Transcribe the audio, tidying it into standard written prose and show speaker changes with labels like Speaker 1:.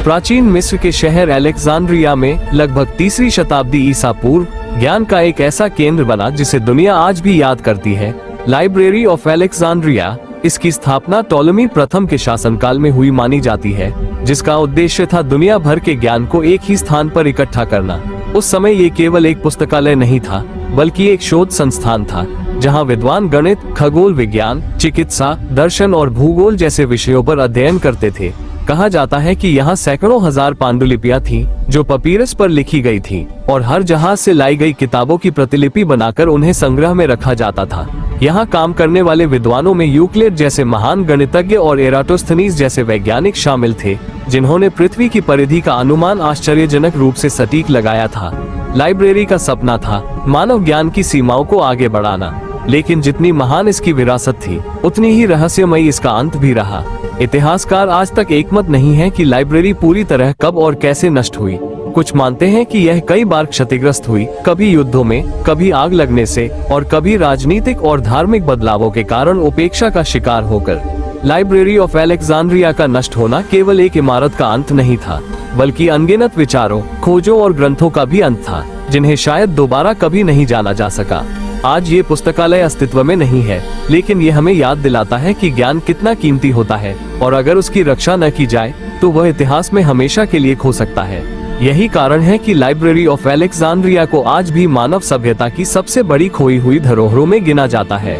Speaker 1: प्राचीन मिस्र के शहर अलेक्जेंड्रिया में लगभग 3री शताब्दी ईसा पूर्व ज्ञान का एक ऐसा केंद्र बना जिसे दुनिया आज भी याद करती है, लाइब्रेरी ऑफ अलेक्जेंड्रिया। इसकी स्थापना टॉलेमी प्रथम के शासनकाल में हुई मानी जाती है, जिसका उद्देश्य था दुनिया भर के ज्ञान को एक ही स्थान पर इकट्ठा करना। उस समय ये केवल एक पुस्तकालय नहीं था, बल्कि एक शोध संस्थान था, जहां विद्वान गणित, खगोल विज्ञान, चिकित्सा, दर्शन और भूगोल जैसे विषयों पर अध्ययन करते थे। कहा जाता है कि यहाँ सैकड़ों हजार पांडुलिपियां थीं, जो पपीरस पर लिखी गई थीं, और हर जहाज से लाई गई किताबों की प्रतिलिपि बनाकर उन्हें संग्रह में रखा जाता था। यहाँ काम करने वाले विद्वानों में यूक्लिड जैसे महान गणितज्ञ और एराटोस्थनीज जैसे वैज्ञानिक शामिल थे, जिन्होंने पृथ्वी की परिधि का अनुमान आश्चर्यजनक रूप से सटीक लगाया था। लाइब्रेरी का सपना था मानव ज्ञान की सीमाओं को आगे बढ़ाना, लेकिन जितनी महान इसकी विरासत थी, उतनी ही रहस्यमयी इसका अंत भी रहा। इतिहासकार आज तक एकमत नहीं है कि लाइब्रेरी पूरी तरह कब और कैसे नष्ट हुई। कुछ मानते हैं कि यह कई बार क्षतिग्रस्त हुई, कभी युद्धों में, कभी आग लगने से, और कभी राजनीतिक और धार्मिक बदलावों के कारण उपेक्षा का शिकार होकर। लाइब्रेरी ऑफ अलेक्जेंड्रिया का नष्ट होना केवल एक इमारत का अंत नहीं था, बल्कि अनगिनत विचारों, खोजों और ग्रंथों का भी अंत था, जिन्हें शायद दोबारा कभी नहीं जाना जा सका। आज ये पुस्तकालय अस्तित्व में नहीं है, लेकिन ये हमें याद दिलाता है कि ज्ञान कितना कीमती होता है, और अगर उसकी रक्षा न की जाए तो वह इतिहास में हमेशा के लिए खो सकता है। यही कारण है कि लाइब्रेरी ऑफ अलेक्जेंड्रिया को आज भी मानव सभ्यता की सबसे बड़ी खोई हुई धरोहरों में गिना जाता है।